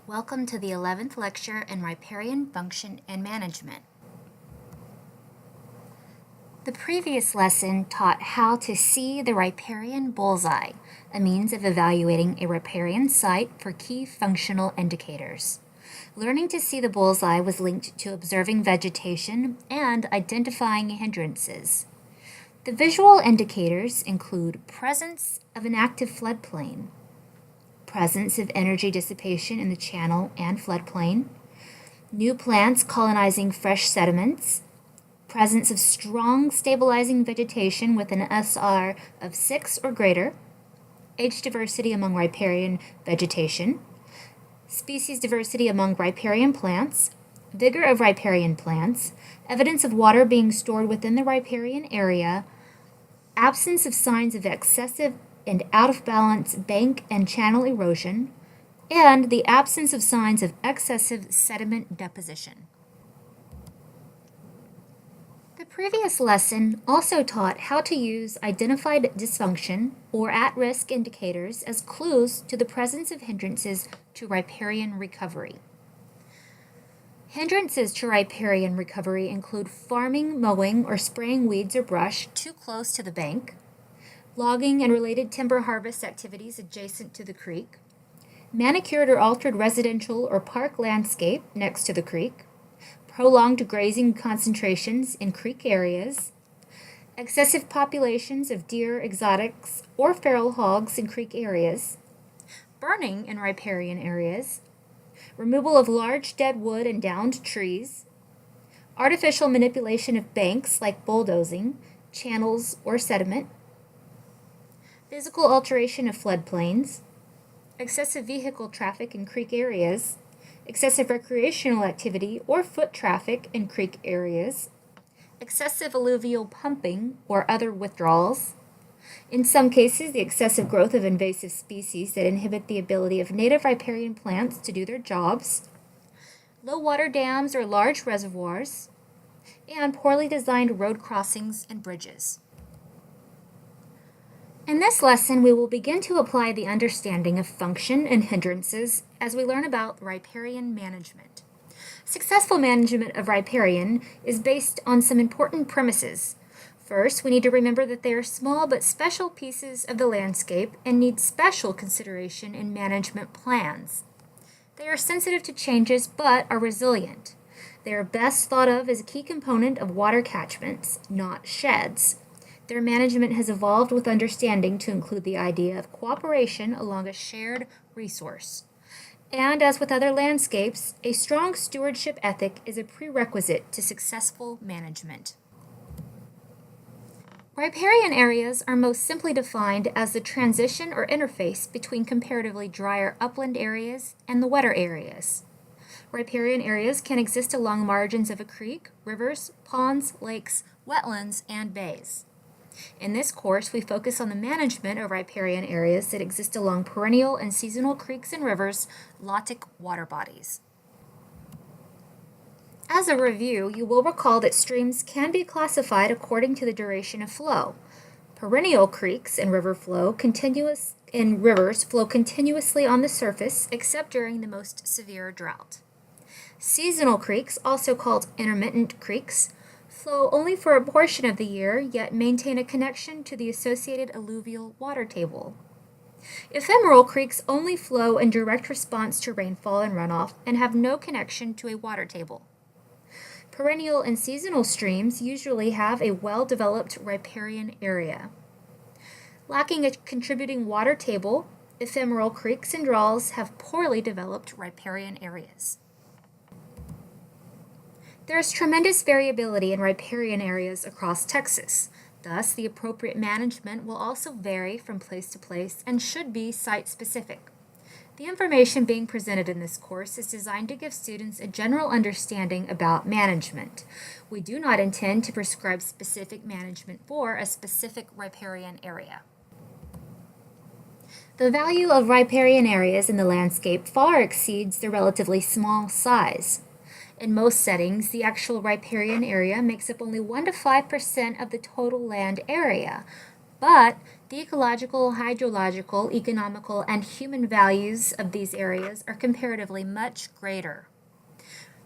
Welcome to the 11th lecture in Riparian Function and Management. The previous lesson taught how to see the riparian bullseye, a means of evaluating a riparian site for key functional indicators. Learning to see the bullseye was linked to observing vegetation and identifying hindrances. The visual indicators include presence of an active floodplain, presence of energy dissipation in the channel and floodplain, new plants colonizing fresh sediments, presence of strong stabilizing vegetation with an SR of 6 or greater, age diversity among riparian vegetation, species diversity among riparian plants, vigor of riparian plants, evidence of water being stored within the riparian area, absence of signs of excessive and out-of-balance bank and channel erosion, and the absence of signs of excessive sediment deposition. The previous lesson also taught how to use identified dysfunction or at-risk indicators as clues to the presence of hindrances to riparian recovery. Hindrances to riparian recovery include farming, mowing, or spraying weeds or brush too close to the bank, logging and related timber harvest activities adjacent to the creek, manicured or altered residential or park landscape next to the creek, prolonged grazing concentrations in creek areas, excessive populations of deer, exotics, or feral hogs in creek areas, burning in riparian areas, removal of large dead wood and downed trees, artificial manipulation of banks like bulldozing, channels, or sediment, physical alteration of floodplains, excessive vehicle traffic in creek areas, excessive recreational activity or foot traffic in creek areas, excessive alluvial pumping or other withdrawals, in some cases the excessive growth of invasive species that inhibit the ability of native riparian plants to do their jobs, low water dams or large reservoirs, and poorly designed road crossings and bridges. In this lesson, we will begin to apply the understanding of function and hindrances as we learn about riparian management. Successful management of riparian is based on some important premises. First, we need to remember that they are small but special pieces of the landscape and need special consideration in management plans. They are sensitive to changes but are resilient. They are best thought of as a key component of water catchments, not sheds. Their management has evolved with understanding to include the idea of cooperation along a shared resource. And as with other landscapes, a strong stewardship ethic is a prerequisite to successful management. Riparian areas are most simply defined as the transition or interface between comparatively drier upland areas and the wetter areas. Riparian areas can exist along margins of a creek, rivers, ponds, lakes, wetlands, and bays. In this course, we focus on the management of riparian areas that exist along perennial and seasonal creeks and rivers, lotic water bodies. As a review, you will recall that streams can be classified according to the duration of flow. Perennial creeks and rivers flow continuously on the surface except during the most severe drought. Seasonal creeks, also called intermittent creeks, flow only for a portion of the year, yet maintain a connection to the associated alluvial water table. Ephemeral creeks only flow in direct response to rainfall and runoff and have no connection to a water table. Perennial and seasonal streams usually have a well-developed riparian area. Lacking a contributing water table, ephemeral creeks and draws have poorly developed riparian areas. There is tremendous variability in riparian areas across Texas. Thus, the appropriate management will also vary from place to place and should be site-specific. The information being presented in this course is designed to give students a general understanding about management. We do not intend to prescribe specific management for a specific riparian area. The value of riparian areas in the landscape far exceeds their relatively small size. In most settings, the actual riparian area makes up only 1 to 5% of the total land area, but The ecological, hydrological, economical, and human values of these areas are comparatively much greater.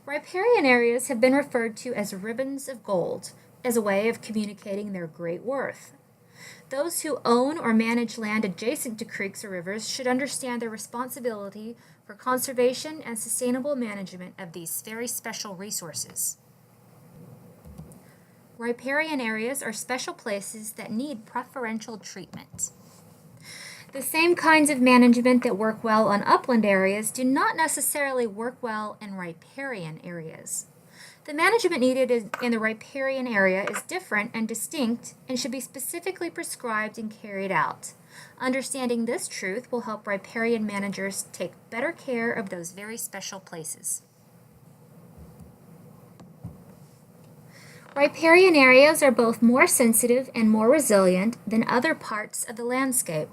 Riparian areas have been referred to as ribbons of gold as a way of communicating their great worth. Those who own or manage land adjacent to creeks or rivers should understand their responsibility for conservation and sustainable management of these very special resources. Riparian areas are special places that need preferential treatment. The same kinds of management that work well on upland areas do not necessarily work well in riparian areas. The management needed in the riparian area is different and distinct and should be specifically prescribed and carried out. Understanding this truth will help riparian managers take better care of those very special places. Riparian areas are both more sensitive and more resilient than other parts of the landscape.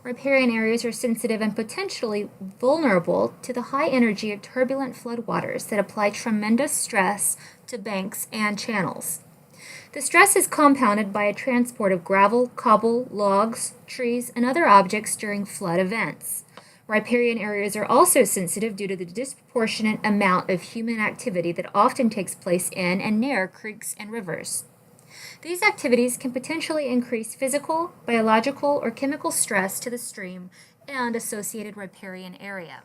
Riparian areas are sensitive and potentially vulnerable to the high energy of turbulent floodwaters that apply tremendous stress to banks and channels. The stress is compounded by a transport of gravel, cobble, logs, trees, and other objects during flood events. Riparian areas are also sensitive due to the disproportionate amount of human activity that often takes place in and near creeks and rivers. These activities can potentially increase physical, biological, or chemical stress to the stream and associated riparian area.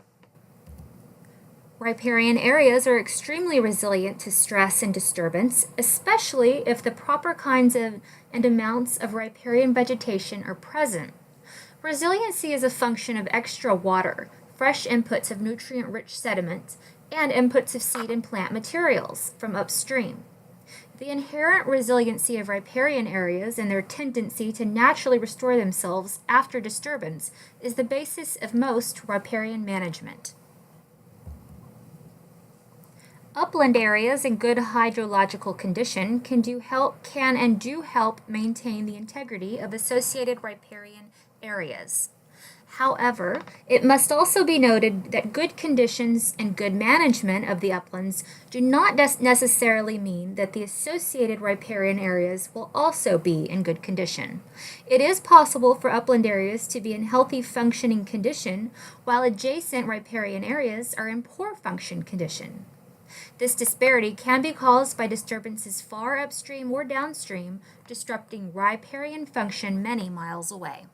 Riparian areas are extremely resilient to stress and disturbance, especially if the proper kinds of and amounts of riparian vegetation are present. Resiliency is a function of extra water, fresh inputs of nutrient-rich sediment, and inputs of seed and plant materials from upstream. The inherent resiliency of riparian areas and their tendency to naturally restore themselves after disturbance is the basis of most riparian management. Upland areas in good hydrological condition can and do help maintain the integrity of associated riparian areas. However, it must also be noted that good conditions and good management of the uplands do not necessarily mean that the associated riparian areas will also be in good condition. It is possible for upland areas to be in healthy functioning condition, while adjacent riparian areas are in poor function condition. This disparity can be caused by disturbances far upstream or downstream, disrupting riparian function many miles away.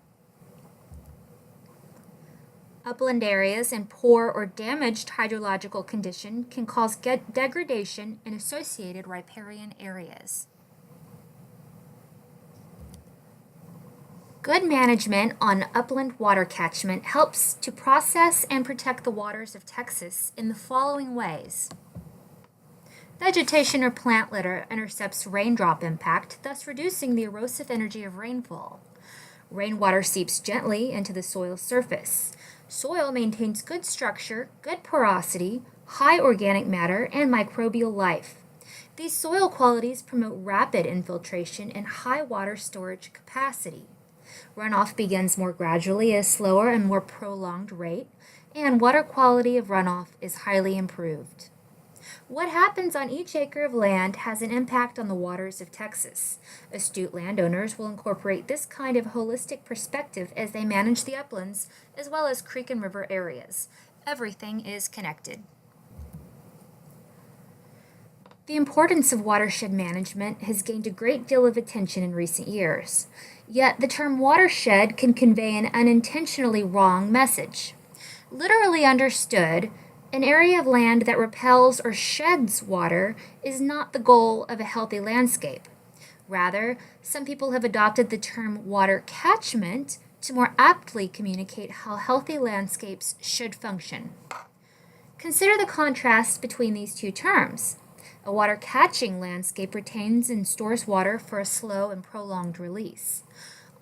Upland areas in poor or damaged hydrological condition can cause degradation in associated riparian areas. Good management on upland water catchment helps to process and protect the waters of Texas in the following ways. Vegetation or plant litter intercepts raindrop impact, thus reducing the erosive energy of rainfall. Rainwater seeps gently into the soil surface. Soil maintains good structure, good porosity, high organic matter, and microbial life. These soil qualities promote rapid infiltration and high water storage capacity. Runoff begins more gradually at a slower and more prolonged rate, and water quality of runoff is highly improved. What happens on each acre of land has an impact on the waters of Texas. Astute landowners will incorporate this kind of holistic perspective as they manage the uplands as well as creek and river areas. Everything is connected. The importance of watershed management has gained a great deal of attention in recent years. Yet the term watershed can convey an unintentionally wrong message. Literally understood, an area of land that repels or sheds water is not the goal of a healthy landscape. Rather, some people have adopted the term water catchment to more aptly communicate how healthy landscapes should function. Consider the contrast between these two terms. A water-catching landscape retains and stores water for a slow and prolonged release.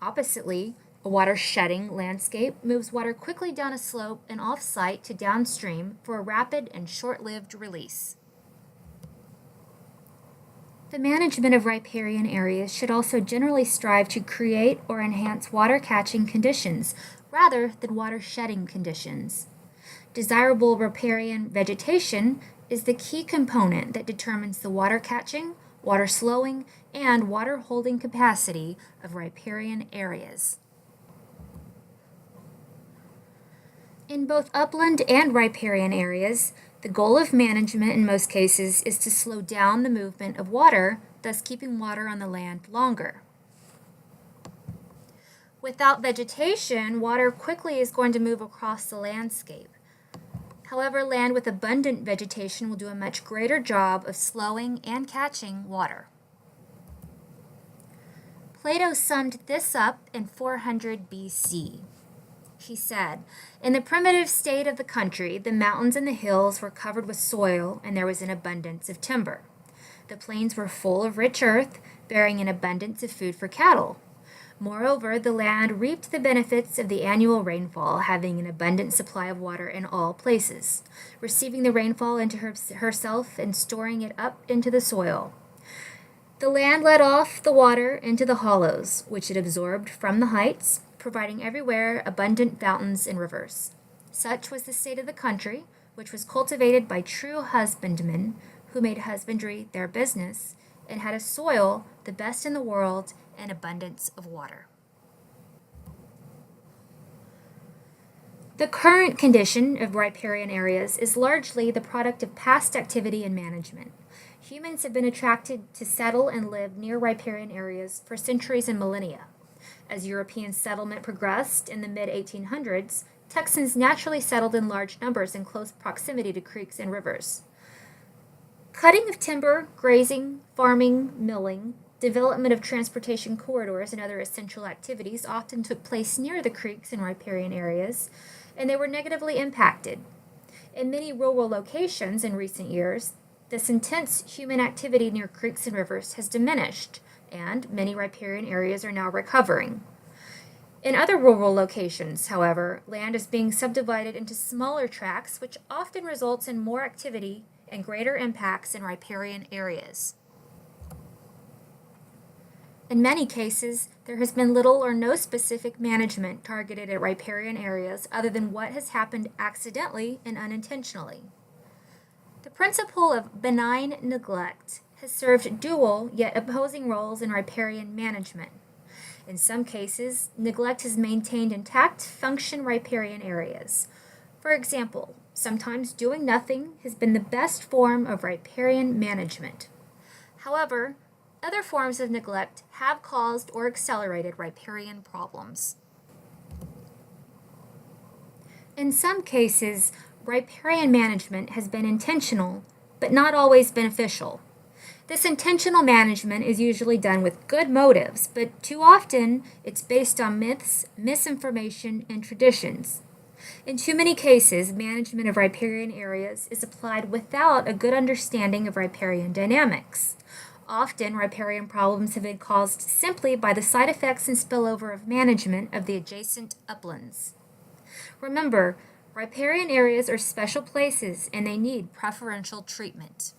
Oppositely, a water-shedding landscape moves water quickly down a slope and off-site to downstream for a rapid and short-lived release. The management of riparian areas should also generally strive to create or enhance water-catching conditions rather than water-shedding conditions. Desirable riparian vegetation is the key component that determines the water-catching, water-slowing, and water-holding capacity of riparian areas. In both upland and riparian areas, the goal of management in most cases is to slow down the movement of water, thus keeping water on the land longer. Without vegetation, water quickly is going to move across the landscape. However, land with abundant vegetation will do a much greater job of slowing and catching water. Plato summed this up in 400 BC. He said, "In the primitive state of the country, the mountains and the hills were covered with soil, and there was an abundance of timber. The plains were full of rich earth, bearing an abundance of food for cattle. Moreover, the land reaped the benefits of the annual rainfall, having an abundant supply of water in all places, receiving the rainfall into herself and storing it up into the soil. The land let off the water into the hollows, which it absorbed from the heights, providing everywhere abundant fountains and rivers. Such was the state of the country, which was cultivated by true husbandmen, who made husbandry their business, and had a soil the best in the world and abundance of water." The current condition of riparian areas is largely the product of past activity and management. Humans have been attracted to settle and live near riparian areas for centuries and millennia. As European settlement progressed in the mid-1800s, Texans naturally settled in large numbers in close proximity to creeks and rivers. Cutting of timber, grazing, farming, milling, development of transportation corridors, and other essential activities often took place near the creeks and riparian areas, and they were negatively impacted. In many rural locations in recent years, this intense human activity near creeks and rivers has diminished, and many riparian areas are now recovering. In other rural locations, however, land is being subdivided into smaller tracts, which often results in more activity and greater impacts in riparian areas. In many cases, there has been little or no specific management targeted at riparian areas other than what has happened accidentally and unintentionally. The principle of benign neglect has served dual yet opposing roles in riparian management. In some cases, neglect has maintained intact function riparian areas. For example, sometimes doing nothing has been the best form of riparian management. However, other forms of neglect have caused or accelerated riparian problems. In some cases, riparian management has been intentional, but not always beneficial. This intentional management is usually done with good motives, but too often it's based on myths, misinformation, and traditions. In too many cases, management of riparian areas is applied without a good understanding of riparian dynamics. Often, riparian problems have been caused simply by the side effects and spillover of management of the adjacent uplands. Remember, riparian areas are special places and they need preferential treatment.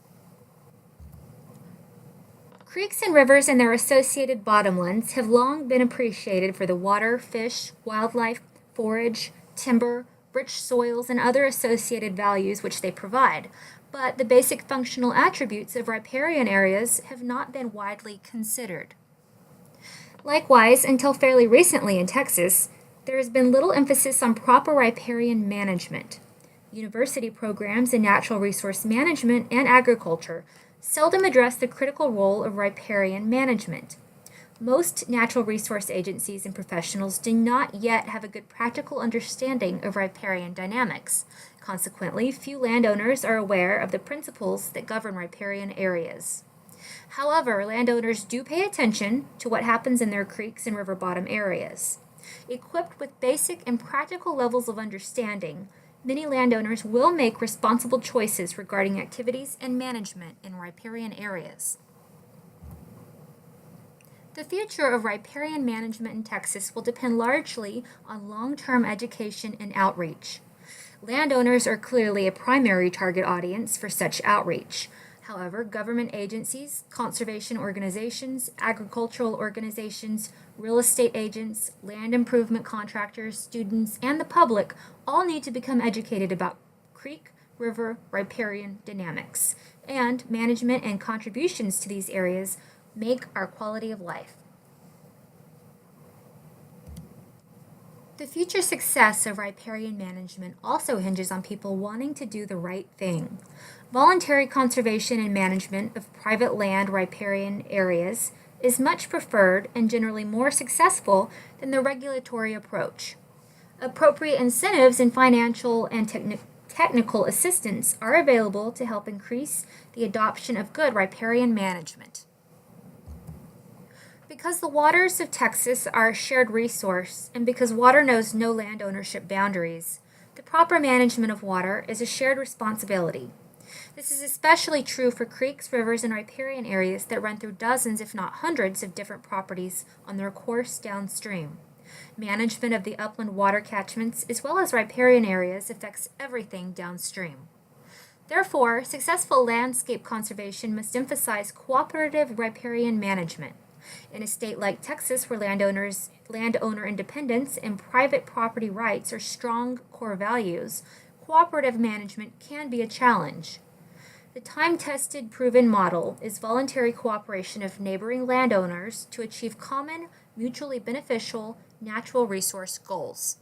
Creeks and rivers and their associated bottomlands have long been appreciated for the water, fish, wildlife, forage, timber, rich soils, and other associated values which they provide, but the basic functional attributes of riparian areas have not been widely considered. Likewise, until fairly recently in Texas, there has been little emphasis on proper riparian management. University programs in natural resource management and agriculture seldom address the critical role of riparian management. Most natural resource agencies and professionals do not yet have a good practical understanding of riparian dynamics. Consequently, few landowners are aware of the principles that govern riparian areas. However, landowners do pay attention to what happens in their creeks and river bottom areas. Equipped with basic and practical levels of understanding, many landowners will make responsible choices regarding activities and management in riparian areas. The future of riparian management in Texas will depend largely on long-term education and outreach. Landowners are clearly a primary target audience for such outreach. However, government agencies, conservation organizations, agricultural organizations, real estate agents, land improvement contractors, students, and the public all need to become educated about creek, river, riparian dynamics, and management and contributions to these areas make our quality of life. The future success of riparian management also hinges on people wanting to do the right thing. Voluntary conservation and management of private land riparian areas is much preferred and generally more successful than the regulatory approach. Appropriate incentives and financial and technical assistance are available to help increase the adoption of good riparian management. Because the waters of Texas are a shared resource, and because water knows no land ownership boundaries, the proper management of water is a shared responsibility. This is especially true for creeks, rivers, and riparian areas that run through dozens, if not hundreds, of different properties on their course downstream. Management of the upland water catchments, as well as riparian areas, affects everything downstream. Therefore, successful landscape conservation must emphasize cooperative riparian management. In a state like Texas, where landowner independence and private property rights are strong core values, cooperative management can be a challenge. The time-tested, proven model is voluntary cooperation of neighboring landowners to achieve common, mutually beneficial natural resource goals.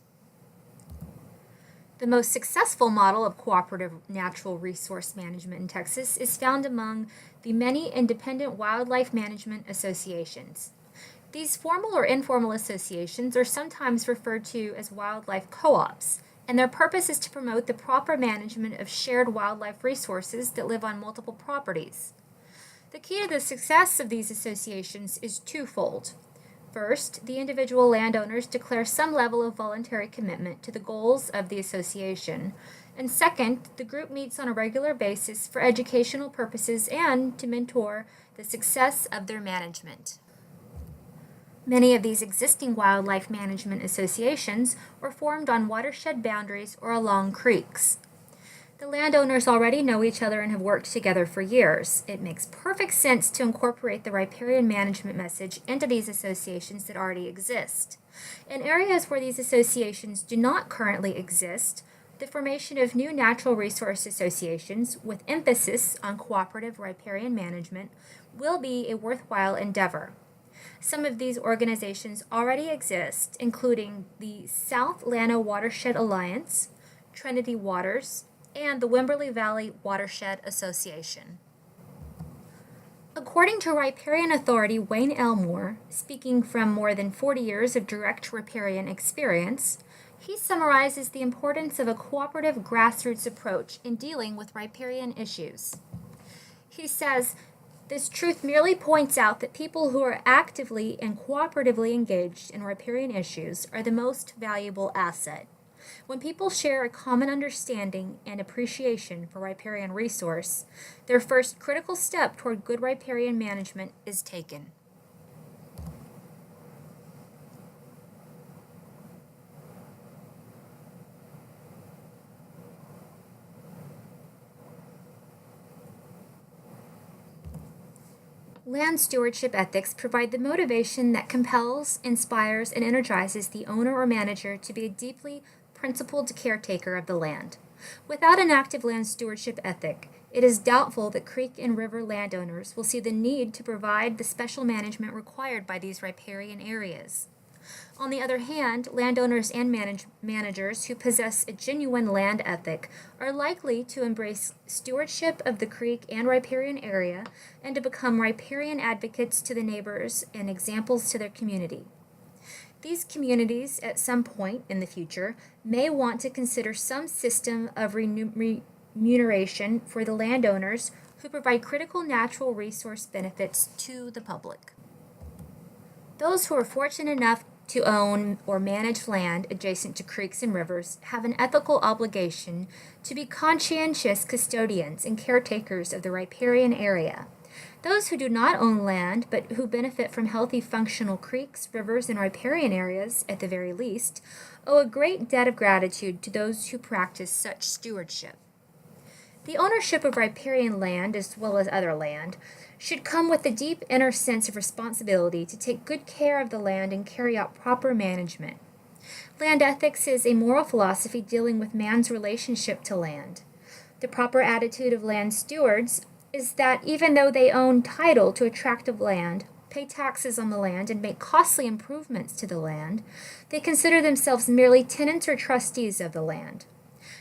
The most successful model of cooperative natural resource management in Texas is found among the many independent wildlife management associations. These formal or informal associations are sometimes referred to as wildlife co-ops, and their purpose is to promote the proper management of shared wildlife resources that live on multiple properties. The key to the success of these associations is twofold. First, the individual landowners declare some level of voluntary commitment to the goals of the association. And second, the group meets on a regular basis for educational purposes and to mentor the success of their management. Many of these existing wildlife management associations were formed on watershed boundaries or along creeks. The landowners already know each other and have worked together for years. It makes perfect sense to incorporate the riparian management message into these associations that already exist. In areas where these associations do not currently exist, the formation of new natural resource associations with emphasis on cooperative riparian management will be a worthwhile endeavor. Some of these organizations already exist, including the South Llano Watershed Alliance, Trinity Waters, and the Wimberley Valley Watershed Association. According to riparian authority Wayne Elmore, speaking from more than 40 years of direct riparian experience, he summarizes the importance of a cooperative grassroots approach in dealing with riparian issues. He says, "This truth merely points out that people who are actively and cooperatively engaged in riparian issues are the most valuable asset. When people share a common understanding and appreciation for riparian resource, their first critical step toward good riparian management is taken." Land stewardship ethics provide the motivation that compels, inspires, and energizes the owner or manager to be a deeply principled caretaker of the land. Without an active land stewardship ethic, it is doubtful that creek and river landowners will see the need to provide the special management required by these riparian areas. On the other hand, landowners and managers who possess a genuine land ethic are likely to embrace stewardship of the creek and riparian area and to become riparian advocates to the neighbors and examples to their community. These communities, at some point in the future, may want to consider some system of remuneration for the landowners who provide critical natural resource benefits to the public. Those who are fortunate enough to own or manage land adjacent to creeks and rivers have an ethical obligation to be conscientious custodians and caretakers of the riparian area. Those who do not own land, but who benefit from healthy, functional creeks, rivers, and riparian areas, at the very least, owe a great debt of gratitude to those who practice such stewardship. The ownership of riparian land, as well as other land, should come with a deep inner sense of responsibility to take good care of the land and carry out proper management. Land ethics is a moral philosophy dealing with man's relationship to land. The proper attitude of land stewards is that even though they own title to a tract of land, pay taxes on the land, and make costly improvements to the land, they consider themselves merely tenants or trustees of the land.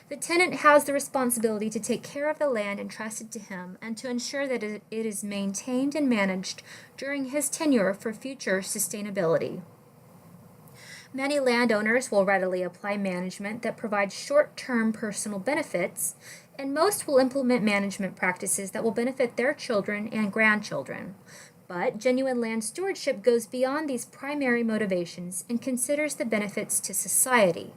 The tenant has the responsibility to take care of the land entrusted to him and to ensure that it is maintained and managed during his tenure for future sustainability. Many landowners will readily apply management that provides short-term personal benefits, and most will implement management practices that will benefit their children and grandchildren. But genuine land stewardship goes beyond these primary motivations and considers the benefits to society.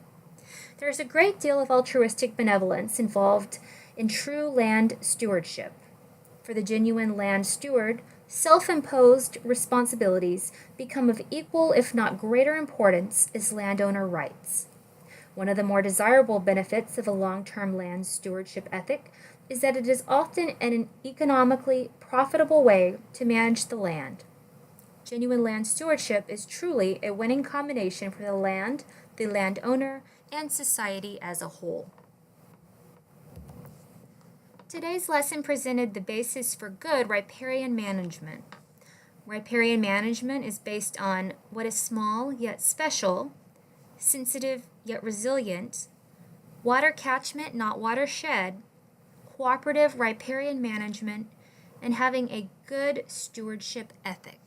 There is a great deal of altruistic benevolence involved in true land stewardship. For the genuine land steward, self-imposed responsibilities become of equal, if not greater, importance as landowner rights. One of the more desirable benefits of a long-term land stewardship ethic is that it is often an economically profitable way to manage the land. Genuine land stewardship is truly a winning combination for the land, the landowner, and society as a whole. Today's lesson presented the basis for good riparian management. Riparian management is based on what is small yet special, sensitive yet resilient, water catchment not watershed, cooperative riparian management, and having a good stewardship ethic.